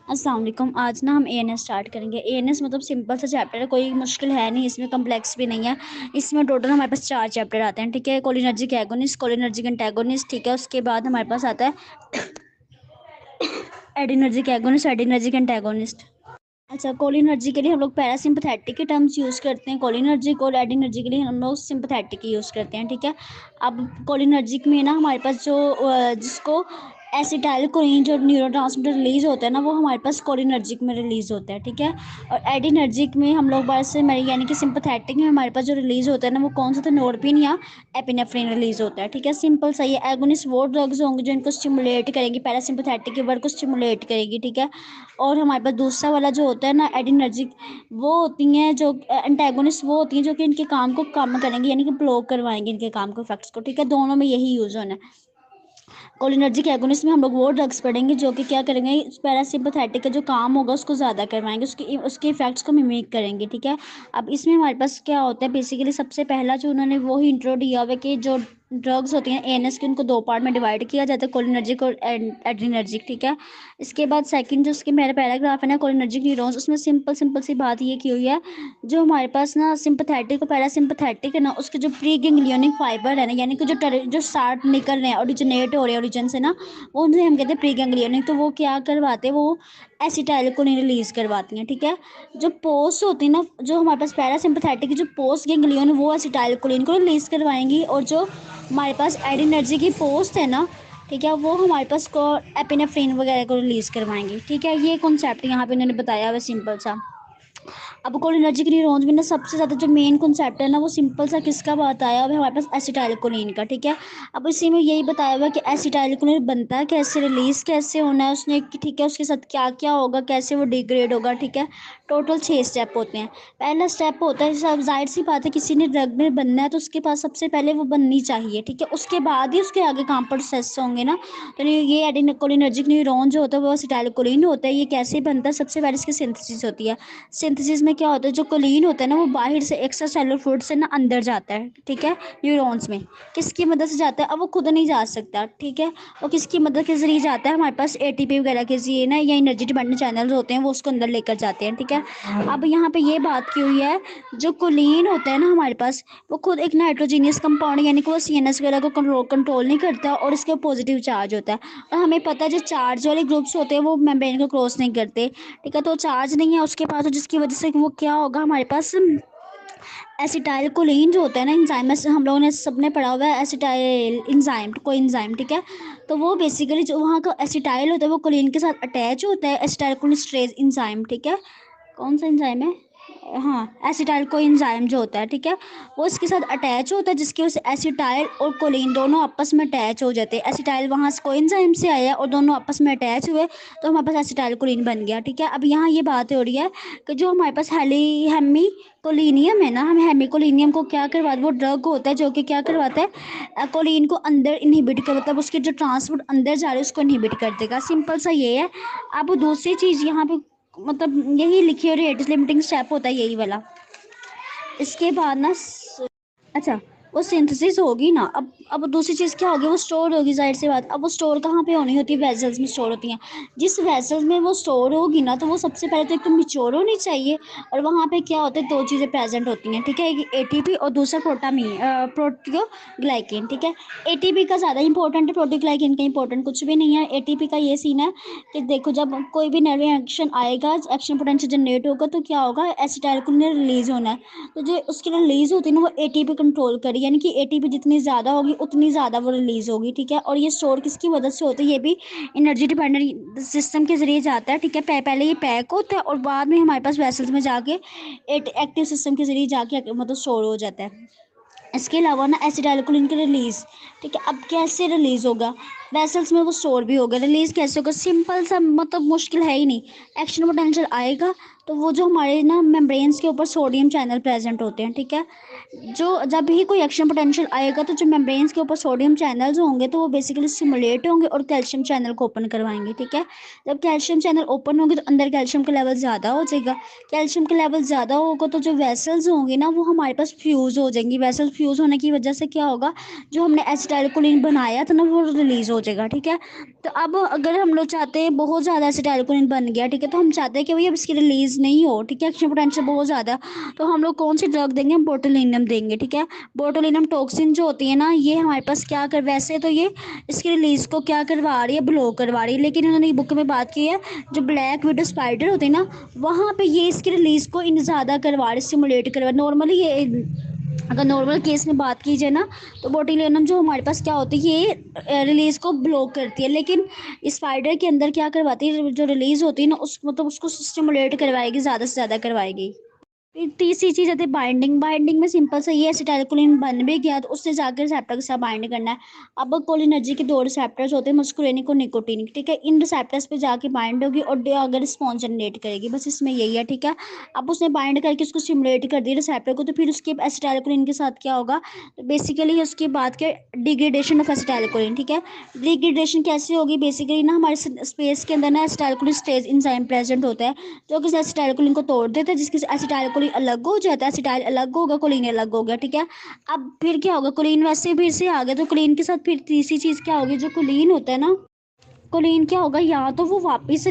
अस्सलाम वालेकुम। आज ना हम एएनएस स्टार्ट करेंगे। एएनएस मतलब सिंपल सा चैप्टर है, कोई मुश्किल है नहीं, इसमें कम्प्लेक्स भी नहीं है। इसमें टोटल हमारे पास 4 चैप्टर आते हैं, ठीक है। कोलिनर्जिक एगोनिस्ट, कोलिनर्जिक एंटागोनिस्ट, ठीक है। उसके बाद हमारे पास आता है एडिनर्जिक एगोनिस्ट, एडिनर्जिक एंटागोनिस्ट। अच्छा, कोलिनर्जी के लिए हम लोग पैरासिम्पथेटिक के टर्म्स यूज़ करते हैं, कोलिनर्जिक और एडिनर्जी के लिए हम लोग सिंपथेटिक यूज़ करते हैं, ठीक है। अब कोलिनर्जिक में ना हमारे पास जो जिसको एसिटाइल कोलिन जो न्यूरोट्रांसमीटर रिलीज होता है ना, वो हमारे पास कोलिनर्जिक में रिलीज होता है, ठीक है। और एडिनर्जिक में हम लोग बस यानी कि सिंपथेटिक में हमारे पास जो रिलीज होता है ना, वो कौन सा था, नोरपिन या एपिनेफ्रिन रिलीज होता है, ठीक है। सिंपल सही है। एगोनिस्ट वो ड्रग्स होंगे जो इनको स्टिमुलेट करेंगी, पैरासिम्पथेटिक के वर्क को स्टिमुलेट करेगी, ठीक है। और हमारे पास दूसरा वाला जो होता है ना एडिनर्जिक, वो होती हैं जो एंटागोनिस्ट, वो होती हैं जो कि इनके काम को कम करेंगे, यानी कि ब्लॉक करवाएंगे इनके काम को, इफेक्ट्स को, ठीक है। दोनों में यही यूज होना है। कोलिनर्जिक एगोनिस्ट में हम लोग वो ड्रग्स पढ़ेंगे जो कि क्या करेंगे, पैरासिम्पथेटिक का जो काम होगा उसको ज़्यादा करवाएंगे, उसके इफेक्ट्स को मिमिक करेंगे, ठीक है। अब इसमें हमारे पास क्या होता है, बेसिकली सबसे पहला जो उन्होंने वो ही इंट्रो दिया हुआ है कि जो ड्रग्स होती हैं एएनएस की, उनको 2 पार्ट में डिवाइड किया जाता है, कोलिनर्जिक और एड्रीनर्जिक, ठीक है। इसके बाद सेकंड जो उसके मेरा पैराग्राफ है ना, कोलिनर्जिक न्यूरॉन्स, उसमें सिंपल सिंपल सी बात ये की हुई है, जो हमारे पास ना सिंपथेटिक और पैरासिम्पथेटिक है ना, उसके जो प्री गैंग्लियोनिक फाइबर है ना, यानी कि जो स्टार्ट निकल रहे हैं, ओरिजिनेट हो रहे हैं ओरिजिन से ना, वो उनसे हम कहते हैं प्री गैंग्लियोनिक। तो वो क्या करवाते हैं, वो एसिटाइल को नहीं रिलीज करवाती हैं, ठीक है। जो पोस्ट होती है ना, जो हमारे पास पैरासिम्पथेटिक की जो पोस्ट गैंग्लियन, वो एसिटाइल कोलिन को रिलीज करवाएंगी, और जो हमारे पास एडिनर्जी की पोस्ट है ना, ठीक है, वो हमारे पास को एपिनेफ्रिन वगैरह को रिलीज करवाएंगी, ठीक है। ये कॉन्सेप्ट यहाँ पे इन्होंने बताया हुआ सिंपल सा। अब कोलिनर्जिक न्यूरॉन्स में ना सबसे ज़्यादा जो मेन कॉन्सेप्ट है ना, वो सिंपल सा किसका बताया हुआ है, हमारे पास एसिटाइलकोलिन का, ठीक है। अब इसी में यही बताया हुआ है कि एसिटाइलकोलिन बनता है कैसे, रिलीज कैसे होना है उसने, ठीक है, उसके साथ क्या क्या होगा, कैसे वो डिग्रेड होगा, ठीक है। टोटल 6 स्टेप होते हैं। पहला स्टेप होता है, सब जाहिर सी बात है, किसी ने ड्रग में बनना है तो उसके पास सबसे पहले वो बननी चाहिए, ठीक है। उसके बाद ही उसके आगे काम प्रोसेस होंगे ना। तो ये एडिनोकोलिनर्जिक न्यूरॉन जो होता है वो एसिटाइलकोलिन होता है। ये कैसे बनता है, सबसे पहले इसकी सिंथेसिस होती है। सिंथेसिस में क्या होता है, जो कोलिन होता है ना, वो बाहर से एक्स्ट्रा सेलुलर फ्लूइड से ना अंदर जाता है, ठीक है, न्यूरॉन्स में। किसकी मदद से जाता है, अब वो खुद नहीं जा सकता, ठीक है। वो किसकी मदद के जरिए जाता है, हमारे पास एटीपी वगैरह के जरिए ना, या एनर्जी डिपेंडेंट चैनल्स होते हैं, वो उसको अंदर लेकर जाते हैं, ठीक है। अब यहाँ पे ये बात की हुई है, जो कोलिन होता है ना हमारे पास, वो खुद एक नाइट्रोजीनियस कंपाउंड, यानी कि वो सीएनएस वगैरह को कंट्रोल नहीं करता, और इसके पॉजिटिव चार्ज होता है। और हमें पता है जो चार्ज वाले ग्रुप्स होते हैं वो मेम्ब्रेन को क्रॉस नहीं करते, ठीक है। तो चार्ज नहीं है उसके पास, तो जिसकी वजह से वो क्या होगा, हमारे पास एसिटाइल कोलिन जो होता है ना, इंजाइम में हम लोगों ने सबने पढ़ा हुआ है एसिटाइल इंजाइम, कोई इंजाइम, ठीक है। तो वो बेसिकली जो वहाँ का एसिटाइल होता है वो कोलिन के साथ अटैच होता है, एसिटाइल कोलिनेस्टरेज इंजाइम, ठीक है। कौन सा इंजाइम है, हाँ, एसिटाइल कोएंजाइम जो होता है, ठीक है, वो इसके साथ अटैच होता है, जिसकी वजह से एसिटाइल और कोलिन दोनों आपस में अटैच हो जाते हैं। एसिटाइल वहाँ से कोएंजाइम से आया और दोनों आपस में अटैच हुए, तो हमारे पास एसिटाइल कोलिन बन गया, ठीक है। अब यहाँ ये बात हो रही है कि जो हमारे पास हेमी कोलिनियम है ना, हम हेमिकोलिनियम को क्या करवाते, वो ड्रग होता है जो कि क्या करवाता है, कोलिन को अंदर इनहिबिट कर, मतलब उसके जो ट्रांसपोर्ट अंदर जा रहे हैं उसको इनहिबिट कर देगा, सिंपल सा ये है। अब दूसरी चीज़ यहाँ पे, मतलब यही लिखी और रेट लिमिटिंग स्टेप होता है यही वाला। इसके बाद ना अच्छा, वो सिंथेसिस होगी ना, अब दूसरी चीज़ क्या होगी, वो स्टोर होगी, जाहिर सी बात। अब वो स्टोर कहाँ पे होनी होती है, वेसल्स में स्टोर होती हैं। जिस वेसल्स में वो स्टोर होगी ना, तो वो सबसे पहले तो एक तो मिच्योर होनी चाहिए, और वहाँ पे क्या होता है, 2 चीज़ें प्रेजेंट होती हैं, ठीक है, एक एटीपी और दूसरा प्रोटियोग्लाइकेन, ठीक है। एटीपी का ज़्यादा इंपॉर्टेंट है, प्रोटियोग्लाइकेन का इंपॉर्टेंट कुछ भी नहीं है। एटीपी का ये सीन है कि देखो, जब कोई भी नर्व एक्शन आएगा, एक्शन पोटेंशियल जनरेट होगा, तो क्या होगा, एसिटाइलकोलिन रिलीज होना है। तो जो उसकी रिलीज होती है ना, वो एटीपी कंट्रोल करेगी, यानी कि एटीपी जितनी ज़्यादा होगी उतनी ज़्यादा वो रिलीज होगी, ठीक है। और ये स्टोर किसकी मदद से होता है, ये भी एनर्जी डिपेंडेंट सिस्टम के जरिए जाता है, ठीक है। पहले ये पैक होता है और बाद में हमारे पास वेसल्स में जाके एक्टिव सिस्टम के जरिए जाके मतलब स्टोर हो जाता है। इसके अलावा ना एसिटाइलकोलिन की रिलीज, ठीक है, अब कैसे रिलीज होगा, वेसल्स में वो स्टोर भी होगा, रिलीज कैसे होगा, सिंपल सा, मतलब मुश्किल है ही नहीं। एक्शन पोटेंशियल आएगा तो वो जो हमारे ना मेम्ब्रेन्स के ऊपर सोडियम चैनल प्रेजेंट होते हैं, ठीक है। जो जब भी कोई एक्शन पोटेंशियल आएगा तो जो मेम्ब्रेन्स के ऊपर सोडियम चैनल्स होंगे, तो वो बेसिकली स्टिमुलेट होंगे और कैल्शियम चैनल को ओपन करवाएंगे, ठीक है। जब कैल्शियम चैनल ओपन होंगे तो अंदर कैल्शियम का लेवल ज़्यादा हो जाएगा। कैल्शियम का लेवल ज़्यादा होगा तो जो वेसल्स होंगे ना, वो हमारे पास फ्यूज़ हो जाएंगी। वेसल फ्यूज़ होने की वजह से क्या होगा, जो हमने एसिटाइलकोलिन बनाया था ना, वो रिलीज़ हो जाएगा, ठीक है। तो अब अगर हम लोग चाहते हैं बहुत ज़्यादा एसिटाइलकोलिन बन गया, ठीक है, तो हम चाहते हैं कि भाई अब इसकी रिलीज नहीं हो, ठीक है, एक्शन पोटेंशियल बहुत ज़्यादा, तो हम लोग कौन सी ड्रग देंगे, हम बोटुलिनम देंगे, ठीक है। बोटुलिनम टॉक्सिन जो होती है ना, ये हमारे पास क्या कर, वैसे तो ये इसकी रिलीज को क्या करवा रही है, ब्लॉक करवा रही है, लेकिन उन्होंने बुक में बात की है जो ब्लैक विडो स्पाइडर होते हैं ना, वहाँ पे ये इसकी रिलीज को इन ज़्यादा करवा रही, स्टिमुलेट करवा। नॉर्मली ये अगर नॉर्मल केस में बात की जाए ना, तो बोtulinum जो हमारे पास क्या होती है, ये रिलीज को ब्लॉक करती है, लेकिन स्पाइडर के अंदर क्या करवाती है, जो रिलीज होती है ना, उस मतलब उसको स्टिमुलेट करवाएगी, ज़्यादा से ज़्यादा करवाएगी। फिर तीसरी चीज़ आती है बाइंडिंग। बाइंडिंग में सिंपल सा ये एसिटाइलकोलिन बन भी गया तो उससे जाकर रिसेप्टर के साथ बाइंड करना है। अब कोलिनर्जिक के दो रिसेप्टर्स होते हैं, मस्कुलिनिक और निकोटिनिक, ठीक है। इन रिसेप्टर्स पे जाके बाइंड होगी और अगर रिस्पॉन्स जनरेट करेगी, बस इसमें यही है, ठीक है। अब उसने बाइंड करके उसको स्टिमुलेट कर दिया रिसेप्टर को, तो फिर उसके एसिटाइलकोलिन के साथ क्या होगा, तो बेसिकली उसके बाद के डिग्रेडेशन ऑफ एसिटाइलकोलिन, ठीक है। डिग्रेडेशन कैसे होगी, बेसिकली ना हमारे स्पेस के अंदर ना एसिटाइलकोलिन स्टेज एंजाइम प्रेजेंट होता है जो कि एसिटाइलकोलिन को तोड़ देता है, जिसकी एसिटाइलकोलिन अलग हो जाता है, एसिटाइल अलग होगा, कोलिन अलग हो गया, ठीक है। अब फिर क्या होगा, कोलिन वैसे फिर से आ गया, तो कोलिन के साथ फिर तीसरी चीज़ क्या होगी, जो कोलिन होता है ना, कोलिन क्या होगा, या तो वो वापस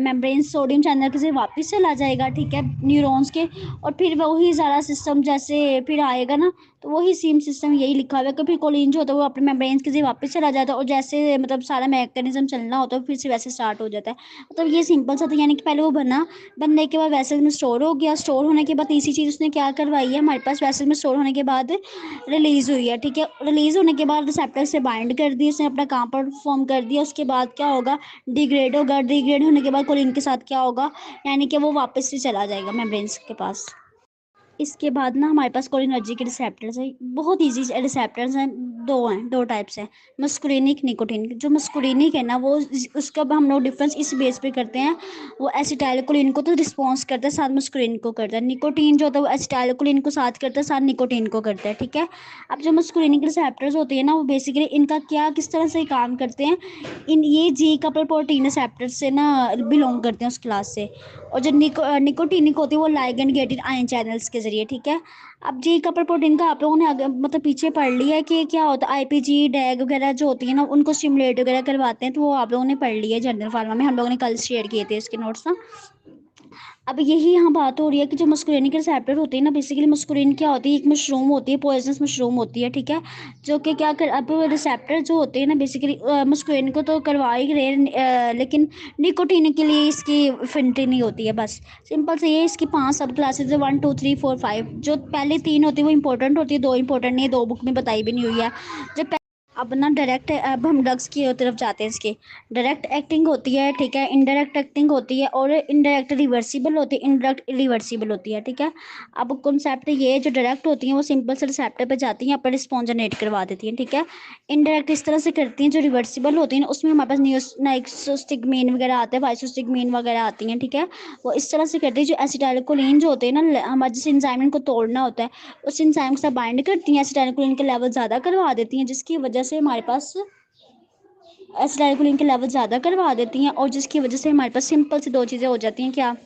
मेम्ब्रेन सोडियम चैनल के से वापस चला जाएगा, ठीक है, न्यूरॉन्स के, और फिर वही सारा सिस्टम जैसे फिर आएगा ना, तो वही सेम सिस्टम यही लिखा हुआ है कि फिर कोलिन जो होता है वो अपने मेम्ब्रेन्स के से वापस चला जाता है, और जैसे मतलब सारा मैकेनिज्म चलना होता है फिर से वैसे स्टार्ट हो जाता है। मतलब ये सिंपल सा था, यानी कि पहले वो बना, बनने के बाद वैसल में स्टोर हो गया, स्टोर होने के बाद तीसरी चीज़ उसने क्या करवाई है हमारे पास, वैसल में स्टोर होने के बाद रिलीज़ हुई है, ठीक है। रिलीज़ होने के बाद रिसेप्टर से बाइंड कर दी, उसने अपना काम परफॉर्म कर दिया, उसके बाद क्या होगा, डिग्रेड होगा, डिग्रेड होने के बाद कोलिन के साथ क्या होगा, यानी कि वो वापस से चला जाएगा मेम्ब्रेन्स के पास। इसके बाद ना हमारे पास कोलिनर्जिक के रिसेप्टर्स है, बहुत इजी रिसेप्टर्स हैं, दो टाइप्स हैं, मस्कुलिनिक, निकोटिनिक। जो मस्कुलिनिक है ना, वो उसका हम लोग डिफरेंस इस बेस पे करते हैं, वो एसिटाइलकोलिन को तो रिस्पॉन्स करता है, साथ मस्कुलिन को करता है। निकोटीन जो होता है वो एसिटाइलकोलिन को साथ करता है, साथ निकोटीन को करता है, ठीक है। अब जो मस्कुलिनिक रिसेप्टर्स होते हैं ना, वो बेसिकली इनका क्या किस तरह से काम करते हैं, ये जी कपल प्रोटीन रिसेप्टर से ना बिलोंग करते हैं उस क्लास से, और जो निकोटिनिक होती है वो लाइगेंड गेटेड आयन चैनल्स के जरिए, ठीक है। अब जी कपल प्रोटीन का आप लोगों ने मतलब पीछे पढ़ लिया है कि क्या होता है, आईपीजी डैग वगैरह जो होती है ना, उनको स्टिमुलेट वगैरह करवाते हैं, तो वो आप लोगों ने पढ़ लिया है जनरल फार्मा में, हम लोगों ने कल शेयर किए थे इसके नोट्स ना। अब यही यहाँ बात हो रही है कि जो मस्कुलिनिक रिसेप्टर होते हैं ना, बेसिकली मस्कुलिन क्या होती है, एक मशरूम होती है, पॉइजनस मशरूम होती है, ठीक है, जो कि क्या कर, अब रिसेप्टर जो होते हैं ना, बेसिकली मस्कुलिन को तो करवा ही रहे लेकिन निकोटीन के लिए इसकी एफिनिटी नहीं होती है, बस सिंपल से ये इसकी 5 सब क्लासेज है, 1 2 3 4 5। जो पहले 3 होती है वो इंपॉर्टेंट होती है, 2 इंपॉर्टेंट नहीं है, 2 बुक में बताई भी नहीं हुई है। जो अब ना डायरेक्ट, अब हम ड्रग्स की तरफ जाते हैं। इसके डायरेक्ट एक्टिंग होती है, ठीक है, इनडायरेक्ट एक्टिंग होती है, और इनडायरेक्ट रिवर्सिबल होती है, इनडायरेक्ट रिवर्सिबल होती है, ठीक है। अब कॉन्सेप्ट ये जो डायरेक्ट होती हैं वो सिंपल से रिसेप्टर पे जाती हैं, अपना रिस्पॉन्स जनरेट करवा देती हैं, ठीक है। इनडायरेक्ट इस तरह से करती हैं, जो रिवर्सिबल होती हैं उसमें हमारे पास नाइक्सोस्टिग्मीन वगैरह आते हैं, वाइसोस्टिग्मीन वगैरह आती हैं, ठीक है। वो इस तरह से करती है, जो एसिटाइलकोलिन जो होते हैं ना, हमारे जिस एंजाइम को तोड़ना होता है, उस एंजाइम के साथ बाइंड करती हैं, एसिटाइलकोलिन के लेवल ज़्यादा करवा देती हैं, जिसकी वजह से हमारे पास एसिटाइलकोलिन के लेवल ज़्यादा करवा देती हैं, और जिसकी वजह से हमारे पास सिंपल से दो चीज़ें हो जाती हैं, क्या,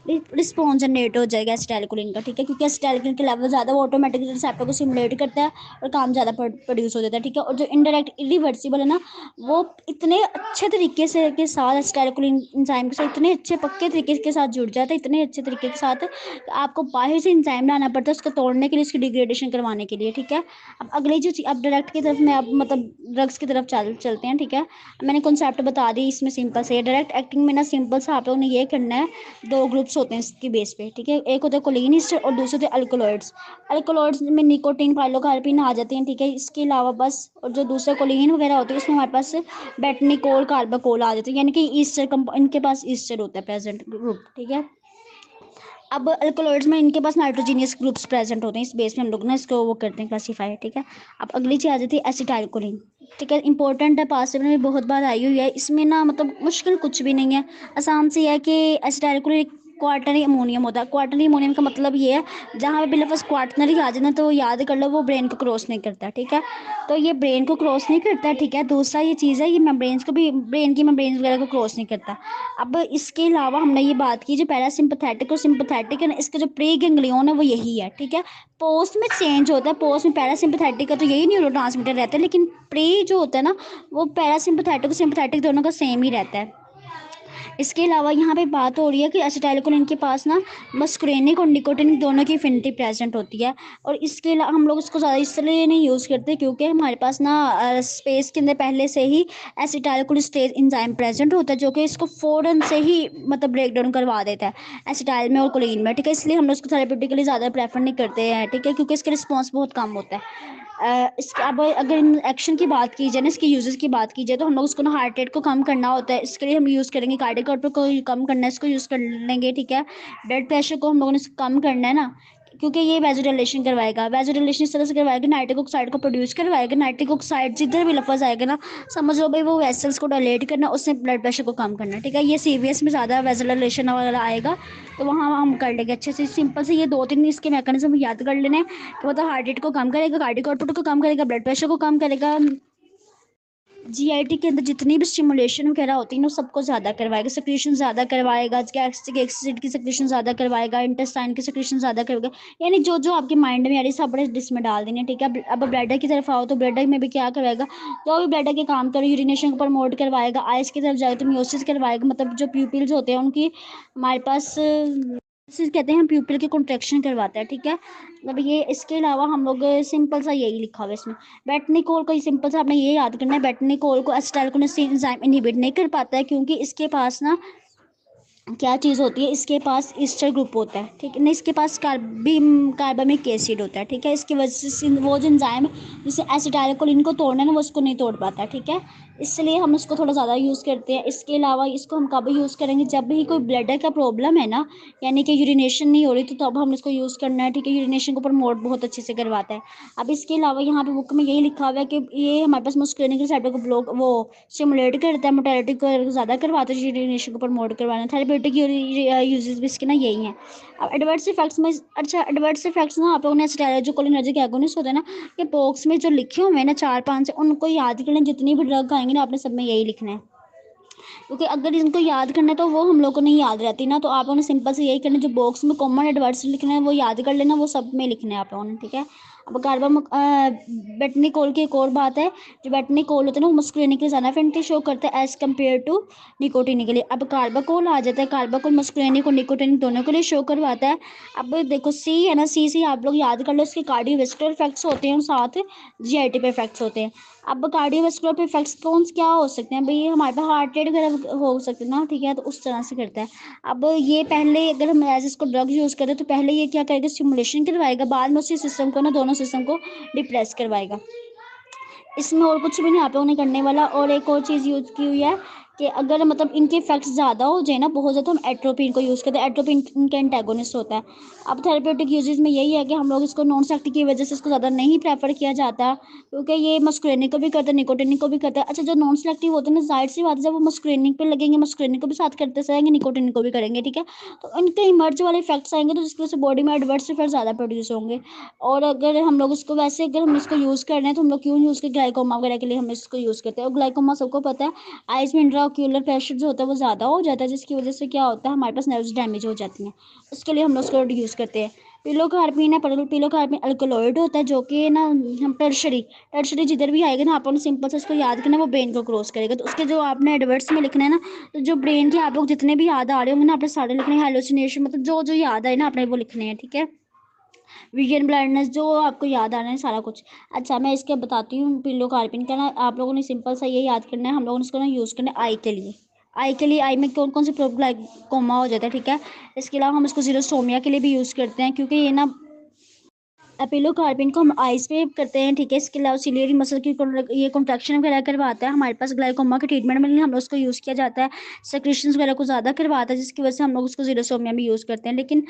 रिस्पॉन्स जनरेट हो जाएगा एसिटाइलकोलिन का, ठीक है, क्योंकि एसिटाइलकोलिन के लेवल ज़्यादा, वो ऑटोमेटिकली रिसेप्टर को स्टिमुलेट करता है और काम ज़्यादा प्रोड्यूस हो जाता है, ठीक है। और जो इनडायरेक्ट इरिवर्सिबल है ना, वो इतने अच्छे तरीके से के साथ एसिटाइलकोलिन एंजाइम के साथ इतने अच्छे पक्के तरीके के साथ जुड़ जाता है, इतने अच्छे तरीके के साथ, आपको बाहर से एंजाइम लाना पड़ता है उसको तोड़ने के लिए, उसकी डिग्रेडेशन करवाने के लिए, ठीक है। अब अगली जो चीज़, अब डायरेक्ट की तरफ में, अब मतलब ड्रग्स की तरफ चलते हैं, ठीक है। मैंने कॉन्सेप्ट बता दी, इसमें सिंपल से डायरेक्ट एक्टिंग में ना सिंपल सा आप लोगों ने ये करना है, 2 ग्रुप्स होते हैं इसकी बेस पे, ठीक है। एक होता है कोलिन ईस्टर और दूसरे होते हैं अल्कोलॉइड्स। अल्कोलॉइड्स में निकोटीन, पाइलोकार्पिन आ जाते हैं, ठीक है। इसके अलावा बस, और जो दूसरे कोलिन वगैरह होते हैं उसमें हमारे पास बेटनिकोल, कार्बाकोल आ जाते हैं, यानी कि ईस्टर इनके पास ईस्टर होता है प्रेजेंट ग्रुप, ठीक है। अब अल्कोलॉइड्स में इनके पास नाइट्रोजीनियस ग्रुप्स प्रेजेंट होते हैं, इस बेस में हम लोग ना इसको वो करते हैं क्लासीफाई, ठीक है। अब अगली चीज़ आ जाती है एसिटाइलकोलिन, ठीक है, इंपॉर्टेंट है, पास में भी बहुत बार आई हुई है, इसमें ना मतलब मुश्किल कुछ भी नहीं है, आसान से है कि एसिटाइलकोलिन क्वार्टनरी अमोनियम होता है। क्वार्टनरी अमोनियम का मतलब ये है, जहाँ पे लफ्ज़ क्वार्टनरी आ जाए ना तो याद कर लो वो ब्रेन को क्रॉस नहीं करता, ठीक है। तो ये ब्रेन को क्रॉस नहीं करता, ठीक है। दूसरा ये चीज़ है, ये मेम्ब्रेन्स को भी, ब्रेन की मेम्ब्रेन्स वगैरह को क्रॉस नहीं करता। अब इसके अलावा हमने ये बात की जो पैरासिम्पथेटिक और सिम्पथेटिक है ना, इसका जो प्री गैंग्लियन है वो यही है, ठीक है। पोस्ट में चेंज होता है, पोस्ट में पैरासिम्पथेटिक का तो यही न्यूरोट्रांसमीटर रहता है, लेकिन प्री जो होता है ना वो पैरासिम्पथेटिक और सिम्पथेटिक दोनों का सेम ही रहता है। इसके अलावा यहाँ पे बात हो रही है कि एसिटाइलकोलिन के पास ना मस्कुरेनिक और निकोटिनिक दोनों की एफिनिटी प्रेजेंट होती है। और इसके अलावा हम लोग इसको ज़्यादा इसलिए नहीं यूज़ करते क्योंकि हमारे पास ना स्पेस के अंदर पहले से ही एसिटाइलकोलिस्टेज एंजाइम प्रेजेंट होता है, जो कि इसको फ़ौरन से ही मतलब ब्रेक डाउन करवा देता है एसिटाइल में और कोलिन में, ठीक है। इसलिए हम लोग इसको थेरेप्यूटिकली ज़्यादा प्रेफर नहीं करते हैं, ठीक है, क्योंकि इसका रिस्पॉन्स बहुत कम होता है। इसके अब अगर एक्शन की बात की जाए ना, इसके यूजेस की बात की जाए तो हम लोग उसको ना हार्ट रेट को कम करना होता है, इसके लिए हम यूज़ करेंगे कार्डियक आउटपुट को कम करना है, इसको यूज़ कर लेंगे, ठीक है। ब्लड प्रेशर को हम लोगों ने कम करना है ना, क्योंकि ये वेजोडाइलेशन करवाएगा। वेजोडाइलेशन इस तरह से करवाएगा, नाइट्रिक ऑक्साइड को प्रोड्यूस करवाएगा। नाइट्रिक ऑक्साइड जिधर भी लफज आएगा ना, समझ लो भाई वो वेसल्स को डायलेट करना, उससे ब्लड प्रेशर को कम करना, ठीक है। ये सीवीएस में ज़्यादा वेजोडाइलेशन वगैरह आएगा तो वहाँ हम कर लेंगे अच्छे से। सिंपल से ये 2-3 इसके मैकेनिज्म याद कर लेने, तो मतलब हार्ट रेट को कम करेगा, कार्डियक आउटपुट को कम करेगा, ब्लड प्रेशर को कम करेगा, जीआईटी के अंदर जितनी भी स्टिमुलेशन वगैरह होती है ना सबको ज़्यादा करवाएगा, सिक्रीशन ज़्यादा करवाएगा, गैस्ट्रिक एसिड की सिक्रीशन ज़्यादा करवाएगा, इंटेस्टाइन की सिक्रीशन ज़्यादा करवाएगा। यानी जो जो आपके माइंड में आ रही है सब बड़े डिस में डाल देंगे, ठीक है। अब ब्लडर की तरफ आओ तो ब्लडर में भी क्या करवाएगा, जो भी ब्लडर के काम करो, यूरिनेशन को प्रमोट करवाएगा। आइस की तरफ जाए तो मियोसिस करवाएगा, मतलब जो प्यूपिल्स होते हैं उनकी हमारे पास कहते हैं हम प्यूपिल की कॉन्ट्रैक्शन करवाता है, ठीक है। मतलब ये इसके अलावा हम लोग सिंपल सा यही लिखा हुआ है इसमें। बेटनिकोल को सिंपल सा आपने ये याद करना है, बेटनिकोल को एसिटाइलकोलिन एंजाइम इनहिबिट नहीं कर पाता है, क्योंकि इसके पास ना क्या चीज़ होती है, इसके पास ईस्टर ग्रुप होता है, ठीक है। नहीं, इसके पास कार्बामिक एसिड होता है, ठीक है। इसकी वजह से वो जो एंजाइम जिसे एसिटाइलकोलिन को तोड़ना है ना वो उसको नहीं तोड़ पाता, ठीक है। इसलिए हम इसको थोड़ा ज़्यादा यूज़ करते हैं। इसके अलावा इसको हम कब यूज़ करेंगे, जब भी कोई ब्लडर का प्रॉब्लम है ना, यानी कि यूरिनेशन नहीं हो रही तो तब हम इसको यूज़ करना है, ठीक है। यूरिनेशन को प्रमोट बहुत अच्छे से करवाता है। अब इसके अलावा यहाँ पे बुक में यही लिखा हुआ है कि ये हमारे पास मस्कुलिनिक रिसेप्टर को ब्लॉक वो स्टिमुलेट करता है, मोटेलिटी को ज़्यादा करवाता है, यूरिनेशन को प्रमोट करवाना। थेरेप्यूटिक यूजेस भी इसके ना यही हैं। अब एडवर्स इफेक्ट्स में, अच्छा एडवर्स इफेक्ट्स ना आप लोगों ने स्टेरॉइड जो कोलिनर्जिक एगोनिस्ट होता है ना, ये बॉक्स में जो लिखे हुए हैं ना 4-5 से, उनको याद कर लें। जितनी भी ड्रग आएंगी ना आपने सब में यही लिखना है, क्योंकि अगर इनको याद करना है तो वो हम लोग को नहीं याद रहती ना, तो आप लोगों ने सिंपल से यही करना है, जो बॉक्स में कॉमन एडवर्स लिखना है वो याद कर लेना, वो सब में लिखना है आप लोगों ने, ठीक है। अब बेटनिकोल की एक और बात है, जो बेटनिकोल होता है ना वो मस्कुलिनिक के ज़्यादा एफिनिटी शो करता है एज कम्पेयर टू निकोटिन के लिए। अब कार्बाकोल आ जाता है, कार्बाकोल मस्कुलिनिक और निकोटिन दोनों के लिए शो करवाता है। अब देखो सी है ना, सी से आप लोग याद कर लो, इसके कार्डियोवैस्कुलर इफेक्ट्स होते हैं और साथ जीआईटी पे इफेक्ट्स होते हैं। अब कार्डियोवैस्कुलर पे इफेक्ट्स कौन क्या हो सकते हैं भाई, हमारे पास हार्ट रेट वगैरह हो सकते हैं ना, ठीक है, तो उस तरह से करता है। अब ये पहले अगर हम एज इसको ड्रग यूज़ करें तो पहले ये क्या करेगा, स्टिमुलेशन करवाएगा, बाद में उसी सिस्टम को ना दोनों सिस्टम को डिप्रेस करवाएगा। इसमें और कुछ भी नहीं आप लोगों ने करने वाला। और एक और चीज़ यूज़ की हुई है कि अगर मतलब इनके इफेक्ट्स ज़्यादा हो जाए ना, बहुत ज़्यादा, तो हम एट्रोपिन को यूज़ करते हैं। एट्रोपिन इनका एंटागोनिस्ट होता है। अब थेरेप्यूटिक यूजेस में यही है कि हम लोग इसको नॉन सेलेक्टिव की वजह से इसको ज़्यादा नहीं प्रेफर किया जाता, क्योंकि ये मस्कुलिनिक को भी करता है, निकोटिनिक को भी करता है। अच्छा, जो नॉन सेलेक्टिव होते हैं ना, जाहिर सी बात है जब वो मस्कुलिनिक पे लगेंगे, मस्कुलिनिक को भी साथ करते जाएंगे, निकोटिनिक को भी करेंगे, ठीक है। तो इनके इमर्ज वाले इफेक्ट्स आएंगे तो जिसकी वजह से बॉडी में एडवर्स इफेक्ट ज़्यादा प्रोड्यूस होंगे। और अगर हम लोग इसको वैसे अगर हम इसको यूज़ कर रहे हैं तो हम लोग क्यों यूज़ करते, ग्लाइकोमा वगैरह के लिए हम इसको यूज़ करते हैं। और ग्लाइकोमा सबको पता है, आइज में इंट्राओक्यूलर प्रेशर जो होता है वो ज़्यादा हो जाता है, जिसकी वजह से क्या होता है, हमारे पास नर्व्स डैमेज हो जाती हैं। उसके लिए हम लोग उसको यूज़ करते हैं। पिलोकार्पिन है, पिलोकार्पिन अल्कोलॉइड होता है, जो कि ना हम टर्शरी जिधर भी आएगा ना, आप लोग सिंपल से उसको याद करना, वो ब्रेन को क्रॉस करेगा। तो उसके जो आपने एडवर्ड्स में लिखना है ना, तो जो ब्रेन के आप लोग जितने भी याद आ रहे होंगे ना, आपने सारे लिखने हैं। हेलुसिनेशन मतलब जो जो याद आए ना आपने वो लिखने हैं, ठीक है। विजन ब्लाइंडनेस जो आपको याद आना है सारा कुछ। अच्छा, मैं इसके बताती हूँ पिलोकार्पिन का ना, आप लोगों ने सिंपल सा ये याद करना है, हम लोगों ने इसको ना यूज़ करना है आई के लिए। आई के लिए, आई में कौन कौन से ग्लाइकोमा हो जाता है, ठीक है। इसके अलावा हम इसको जीरोस्टोमिया के लिए भी यूज़ करते हैं, क्योंकि ये ना एपिलोकार्पिन को हम आइस पे करते हैं, ठीक है। इसके अलावा सिलियरी मसल की ये कॉन्ट्रैक्शन वगैरह करवाता है। हमारे पास ग्लाइकोमा के ट्रीटमेंट में हम लोग उसको यूज़ किया जाता है। सेक्रेशंस वगैरह को ज़्यादा करवाता है, जिसकी वजह से हम लोग उसको जीरोस्टोमिया में यूज़ करते हैं। लेकिन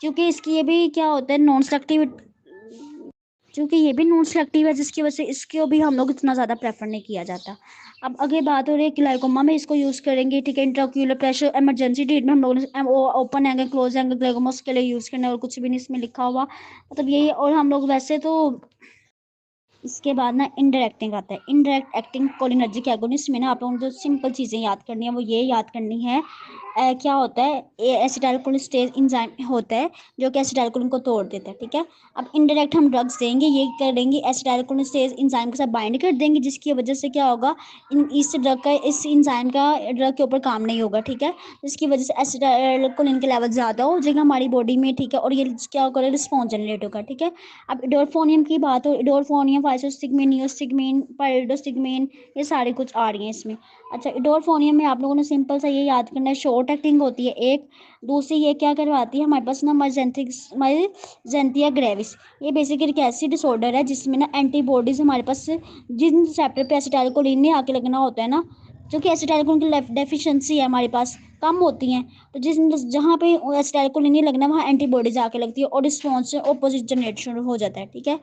क्योंकि इसकी ये भी क्या होता है, नॉन सेलेक्टिव, क्योंकि ये भी नॉन सेलेक्टिव है, जिसकी वजह से इसको भी हम लोग इतना ज़्यादा प्रेफर नहीं किया जाता। अब आगे बात हो रही है ग्लाइकोमा में इसको यूज़ करेंगे, ठीक है। इंट्राक्यूलर प्रेशर इमरजेंसी ट्रीटमेंट हम लोगों ने open angle close angle glaucoma के लिए यूज़ करना है, और कुछ भी नहीं इसमें लिखा हुआ, मतलब यही। और हम लोग वैसे तो इसके बाद ना इंडायरेक्टिंग आता है। इंडायरेक्ट एक्टिंग कोलिनर्जिक एगोनिस्ट में ना आप लोगों को जो सिंपल चीज़ें याद करनी है वो ये याद करनी है, क्या होता है, एसिटाइलकोलिन एंजाइम होता है जो कि एसिटाइलकोलिन को तोड़ देता है, ठीक है। अब इंडायरेक्ट हम ड्रग्स देंगे, ये करेंगे एसिटाइलकोलिन एंजाइम के साथ बाइंड कर देंगे, जिसकी वजह से क्या होगा, इस ड्रग का, इस एंजाइम का ड्रग के ऊपर काम नहीं होगा, ठीक है। जिसकी वजह से एसिटाइलकोलिन के लेवल ज़्यादा हो जाएगा हमारी बॉडी में, ठीक है, और ये क्या करेगा, रिस्पॉन्स जनरेट होगा, ठीक है। अब इडोरफोनियम की बात हो, इडोरफोनियम, फाइसोस्टिग्मीन, नियोस्टिग्मीन, पाइरिडोस्टिग्मीन, ये सारी कुछ आ रही हैं इसमें। अच्छा, इडोरफोनियम में आप लोगों ने सिंपल सा ये याद करना है, शॉर्ट एक्टिंग होती है एक। दूसरी ये क्या करवाती है हमारे पास ना, माइजेंथिया ग्रेविस, ये बेसिकली एक ऐसी डिसऑर्डर है जिसमें ना एंटीबॉडीज हमारे पास जिन रिसेप्टर पे एसिटाइलकोलिन ने आके लगना होता है ना, जो कि एसिटाइलकोलिन की डेफिशिएंसी है हमारे पास कम होती हैं, तो जिस जहाँ पे एसिटाइलकोलिन नहीं लगना वहाँ एंटीबॉडीज आके लगती है और रिस्पॉन्स से ऑपोजिट जनरेट शुरू हो जाता है, ठीक है।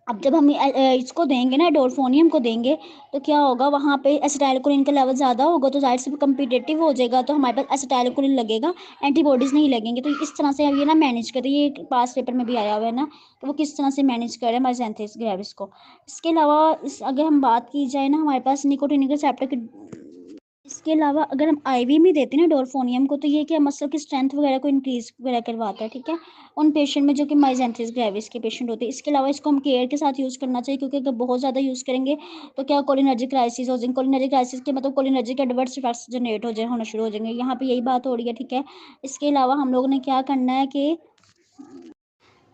अब जब हम इसको देंगे ना, डोरफोनियम को देंगे, तो क्या होगा, वहाँ पे एसिटाइलकोलिन का लेवल ज़्यादा होगा, तो जाहिर से कम्पिटेटिव हो जाएगा, तो हमारे पास एसिटाइलकोलिन लगेगा, एंटीबॉडीज़ नहीं लगेंगे। तो इस तरह से अब ये ना मैनेज करें, ये पास पेपर में भी आया हुआ है ना, तो वो किस तरह से मैनेज करें माइजेंथिस ग्रेविस को। इसके अलावा अगर हम बात की जाए ना, हमारे पास निकोटिनिक रिसेप्टर की, इसके अलावा अगर हम आईवी में देते हैं ना डोरफोनियम को, तो ये क्या मसल की स्ट्रेंथ वगैरह को इंक्रीज वगैरह करवाता है, ठीक है, उन पेशेंट में जो कि माइजेंथिस ग्रेविस के पेशेंट होते हैं। इसके अलावा इसको हम केयर के साथ यूज़ करना चाहिए, क्योंकि अगर बहुत ज़्यादा यूज़ करेंगे तो क्या कोलिनर्जिक क्राइसिस हो जाएंगे। कोलिनर्जिक क्राइसिस के मतलब कोलिनर्जिक एडवर्स इफेक्ट्स जनरेट होना शुरू हो जाएंगे, यहाँ पे यही बात हो रही है, ठीक है। इसके अलावा हम लोगों ने क्या करना है कि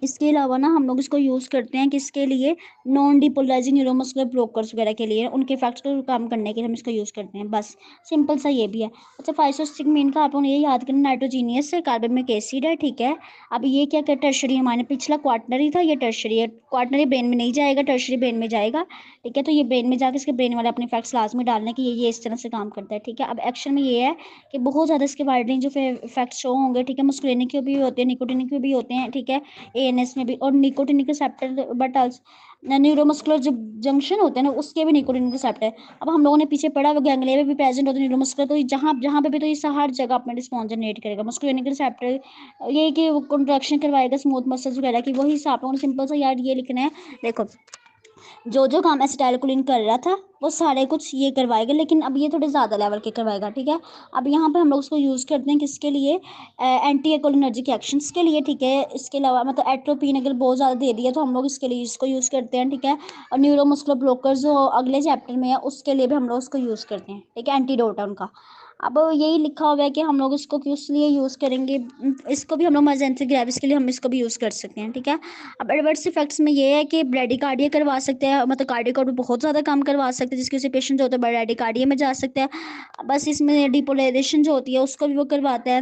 इसके अलावा ना हम लोग इसको यूज़ करते हैं किसके लिए, नॉन डिपोलराइजिंग न्यूरोमस्कुलर ब्लॉकर्स वगैरह के लिए, उनके इफेक्ट्स को कम करने के लिए हम इसको यूज़ करते हैं, बस सिंपल सा ये भी है। अच्छा, फाइसोस्टिग्मीन का आप लोगों ने ये याद करना, नाइट्रोजीनियस है, कार्बमिक एसिड है, ठीक है। अब ये क्या कर, टर्शरी, हमारे पिछला क्वार्टनरी था, ये टर्शरी है, क्वार्टनरी ब्रेन में नहीं जाएगा, टर्शरी ब्रेन में जाएगा, ठीक है। तो ये ब्रेन में जाकर इसके ब्रेन वाले अपने इफेक्ट्स लास्ट में डालने की ये इस तरह से काम करता है, ठीक है। अब एक्शन में ये है कि बहुत ज़्यादा इसके wide range of effects show होंगे, ठीक है, मस्कुलिनिक के भी होते हैं, निकोटिनिक के भी होते हैं, ठीक है, एएनएस में भी, और निकोटिनिक रिसेप्टर बट न्यूरोमस्कुलर जो जंक्शन होते हैं ना, उसके भी निकोटिनिक रिसेप्टर। अब हम लोगों ने पीछे पढ़ा वो गैंग्लिया में भी प्रेजेंट होते हैं न्यूरोमस्कुलर, तो जहाँ जहाँ पे भी, तो ये हर जगह अपना रिस्पॉन्स जनरेट करेगा। मस्कुलिनिक रिसेप्टर ये कि वो कंट्रैक्शन करवाएगा स्मूथ मसल्स वगैरह की, वही हिसाब है। सिंपल सा यार ये लिखना है, देखो जो जो काम एसिटाइलकोलिन कर रहा था वो सारे कुछ ये करवाएगा, लेकिन अब ये थोड़े ज़्यादा लेवल के करवाएगा, ठीक है। अब यहाँ पे हम लोग उसको यूज़ करते हैं किसके लिए, एंटी एकोलिनर्जिक एक्शंस के लिए, ठीक है। इसके अलावा मतलब एट्रोपिन अगर बहुत ज़्यादा दे दिया तो हम लोग इसके लिए इसको यूज़ करते हैं, ठीक है। और न्यूरोमस्कुलर ब्लॉकर्स जो अगले चैप्टर में है उसके लिए भी हम लोग उसको यूज़ करते हैं, ठीक है, एंटीडोट है उनका। अब यही लिखा हुआ है कि हम लोग इसको किस लिए यूज़ करेंगे, इसको भी हम लोग माइजेंथिक ग्रेविस के लिए हम इसको भी यूज़ कर सकते हैं, ठीक है। अब एडवर्स इफेक्ट्स में ये है कि ब्रेडिकार्डिया करवा सकते हैं, मतलब कार्डियो भी बहुत ज़्यादा काम करवा सकते हैं, जिसकी वजह से पेशेंट जो होता है ब्रेडिकार्डिया में जा सकते हैं। बस इसमें डिपोलराइजेशन जो होती है उसको भी वो करवाता है,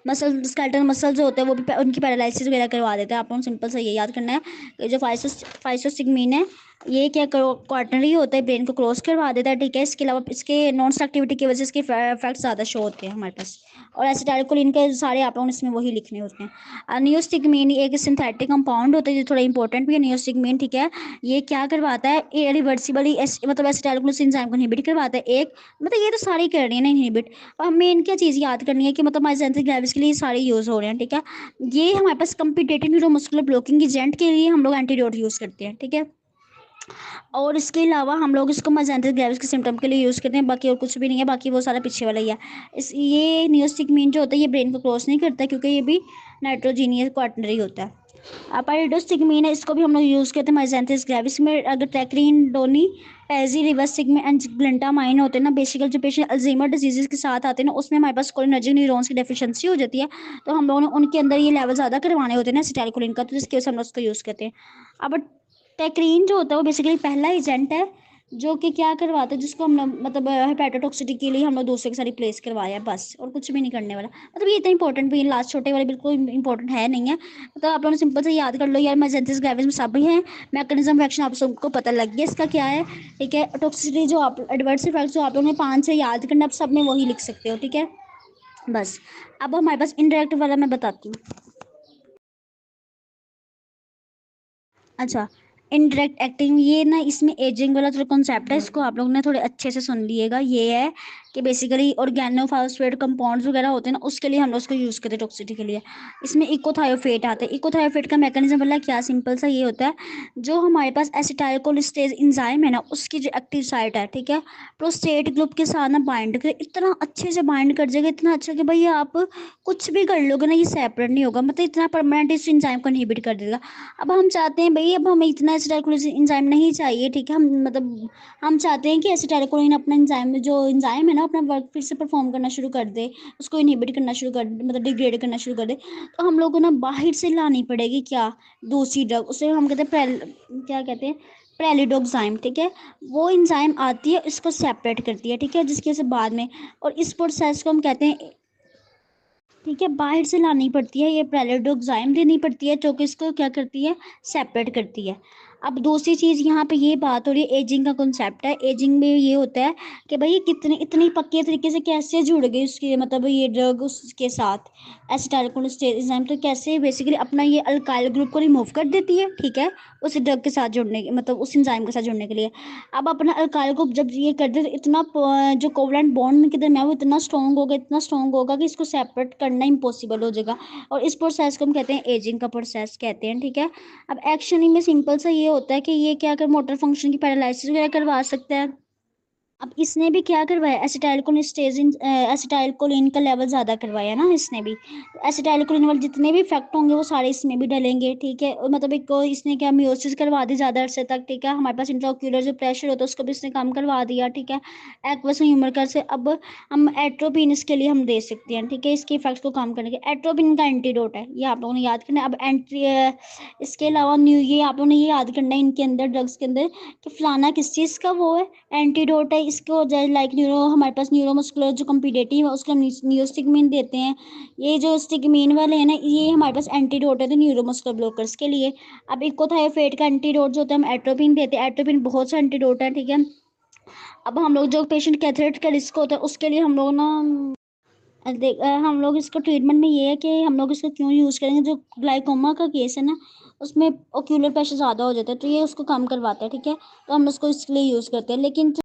मसल स्केलेटल मसल जो होते हैं वो भी उनकी पैरालिसिस वगैरह करवा देते हैं। आप लोगों सिंपल सा ये याद करना है कि जो फाइसोसिग्मीन है ये क्या क्वार्टनरी होता है, ब्रेन को क्रॉस करवा देता है, ठीक है। इसके अलावा इसके नॉन एक्टिविटी की वजह से इसके इफेक्ट ज़्यादा शो होते हैं हमारे पास, और एसिटाइलकोलिन के सारे आप लोगों ने इसमें वही लिखने होते हैं। नियोस्टिग्मीन एक सिंथेटिक कंपाउंड होता है जो थोड़ा इंपॉर्टेंट भी है, नियोस्टिग्मीन, ठीक है। ये क्या करवाता है, रिवर्सिबली मतलब एसिटाइलकोलिन एंजाइम को इनहिबिट करवाता है एक, मतलब ये तो सारी कर रही है ना इनहिबिट। और हमें इनकी चीज़ याद करनी है कि मतलब माइजेंथिक ग्रेविस के लिए सारे यूज़ हो रहे हैं, ठीक है। ये हमारे पास कम्पिटेटिव न्यूरोमस्कुलर ब्लॉकिंग एजेंट के लिए हम लोग एंटीडोट यूज़ करते हैं, ठीक है। और इसके अलावा हम लोग इसको माइजेंथिक ग्रेविस के सिम्टम के लिए यूज़ करते हैं, बाकी और कुछ भी नहीं है, बाकी वो सारा पीछे वाला ही है। ये नियोस्टिग्मीन जो होता है ये ब्रेन को क्रॉस नहीं करता, क्योंकि ये भी नाइट्रोजीनियस क्वार्टनरी होता है। पाइरिडोस्टिग्मीन है, इसको भी हम लोग यूज़ करते हैं माइजेंथिस ग्रेविस में। अगर ट्रैक्रीन डोनी पैजी रिवर्सिग्मीन एंड ग्लिंटामाइन होते हैं ना, बेसिकली जो पेशेंट अल्जीमर डिजीज़ के साथ आते हैं ना, उसमें हमारे पास कोलिनर्जिक न्यूरॉन्स की डेफिशिएंसी हो जाती है, तो हम लोगों ने उनके अंदर ये लेवल ज़्यादा करवाने होते हैं ना एसिटाइलकोलिन का, तो जिसकी वजह से हम लोग उसको यूज़ करते हैं। अब टेक्रीन जो होता है वो बेसिकली पहला एजेंट है जो कि क्या करवाता है, जिसको हम मतलब हेपेटोटॉक्सिटी के लिए हम लोग दूसरे के साथ रिप्लेस करवाया है, बस और कुछ भी नहीं करने वाला। मतलब ये इतना इंपॉर्टेंट भी लास्ट छोटे वाले बिल्कुल इंपॉर्टेंट है नहीं है, मतलब आप लोगों ने सिंपल से याद कर लो यार, माइजेंथिस ग्रेविस में सब ही हैं। मैकेनिज्म एक्शन आप सबको पता लग गया इसका क्या है, ठीक है। टॉक्सिसिटी जो आप एडवर्स इफेक्ट जो आप लोगों ने 5 से याद करना, आप सब में वही लिख सकते हो, ठीक है, बस। अब हमारे पास इनडायरेक्ट वाला मैं बताती हूँ। अच्छा, इनडायरेक्ट एक्टिंग, ये ना इसमें एजिंग वाला थोड़ा कॉन्सेप्ट है, इसको आप लोग ने थोड़े अच्छे से सुन लिएगा। ये है कि बेसिकली ऑर्गेनोफॉस्फेट कंपाउंड्स वगैरह होते हैं ना, उसके लिए हम लोग उसको यूज़ करते हैं टॉक्सिसिटी के लिए। इसमें इकोथायोफेट आता है। इकोथायोफेट का मैकेनिज्म वाला क्या सिंपल सा ये होता है, जो हमारे पास एसिटाइलकोलिस्टेज एंजाइम है ना, उसकी जो एक्टिव साइट है, ठीक है, प्रोस्टेट ग्रुप के साथ ना बाइंड करे, इतना अच्छे से बाइंड कर जाएगा, इतना अच्छा कि भाई आप कुछ भी कर लोगे ना, ये सेपरेट नहीं होगा, मतलब इतना परमानेंट इस एंजाइम को इनहिबिट कर देगा। अब हम चाहते हैं भाई, अब हमें इतना एसिटाइलकोलिन एंजाइम नहीं चाहिए, ठीक है, हम मतलब हम चाहते हैं कि एसिटाइलकोलिन अपना एंजाइम जो एंजाइम है ना अपना वर्क फिर से परफॉर्म करना शुरू कर दे, उसको इनहिबिट करना शुरू कर दे, मतलब डिग्रेड करना शुरू कर दे। तो हम लोग को ना बाहर से लानी पड़ेगी क्या, दूसरी ड्रग, उसे हम कहते हैं क्या कहते हैं, प्रेलिडोक्साइम, ठीक है। वो एंजाइम आती है, इसको सेपरेट करती है, ठीक है, जिसकी वजह से बाद में, और इस प्रोसेस को हम कहते हैं, ठीक है, बाहर से लानी पड़ती है, ये प्रेलिडोक्साइम देनी पड़ती है, जो कि इसको क्या करती है, सेपरेट करती है। अब दूसरी चीज़ यहाँ पे ये बात हो रही है, एजिंग का कॉन्सेप्ट है। एजिंग में ये होता है कि भाई कितने इतनी पक्के तरीके से कैसे जुड़ गई उसके, मतलब ये ड्रग उसके साथ एसिटाइलकोलिन एंजाइम, तो कैसे बेसिकली अपना ये अल्काइल ग्रुप को रिमूव कर देती है, ठीक है, उस ड्रग के साथ जुड़ने के, मतलब उस एंजाइम के साथ जुड़ने के लिए। अब अपना अल्काइल ग्रुप जब ये कर दे, तो इतना जो कोवलेंट बॉन्ड के दरमियान वो इतना स्ट्रॉन्ग होगा, इतना स्ट्रॉन्ग होगा कि इसको सेपरेट करना इम्पॉसिबल हो जाएगा, और इस प्रोसेस को हम कहते हैं एजिंग का प्रोसेस कहते हैं, ठीक है। अब एक्शन में सिंपल सा ये होता है कि ये क्या कर मोटर फंक्शन की पैरालिसिस वगैरह करवा सकता है। अब इसने भी क्या करवाया, एसिटाइलकोलिन एसिटाइलकोलिन का लेवल ज़्यादा करवाया ना इसने भी, एसिटाइलकोलिन वाले जितने भी इफेक्ट होंगे वो सारे इसमें भी डलेंगे, ठीक है। और मतलब एक इसने क्या मियोसिस करवा दी ज़्यादा अरसे तक, ठीक है, हमारे पास इंट्राओक्यूलर जो प्रेशर होता है उसको भी इसने कम करवा दिया, ठीक है, एक्वस ह्यूमरल से। अब हम एट्रोपिन इसके लिए हम दे सकते हैं, ठीक है, इसके इफेक्ट्स को कम करने के। एट्रोपिन का एंटीडोट है, ये आप लोगों ने याद करना है। अब इसके अलावा ये आप लोगों ने ये याद करना है इनके अंदर, ड्रग्स के अंदर, कि फलाना किस चीज़ का वो है, एंटीडोट है, इसको लाइक न्यूरो, हमारे पास न्यूरोमस्कुलर जो कम्पिटेटिव है उसको हम नियोस्टिकमिन देते हैं। ये जो स्टिकमिन वाले हैं ना, ये हमारे पास एंटीडोट है तो न्यूरोमस्कुलर ब्लॉकर्स के लिए। अब इकोथायोफेट का एंटीडोट जो होता है हम एट्रोपिन देते हैं। एट्रोपिन बहुत सा एंटीडोट है, ठीक है। अब हम लोग जो पेशेंट कैथरेट का रिस्क होता है उसके लिए हम लोग ना हम लोग इसको ट्रीटमेंट में ये है कि हम लोग इसको क्यों यूज़ करेंगे, जो ग्लाइकोमा का केस है ना उसमें ओक्यूलर प्रेशर ज़्यादा हो जाता है, तो ये उसको कम करवाता है, ठीक है, तो हम उसको इसके लिए यूज़ करते हैं। लेकिन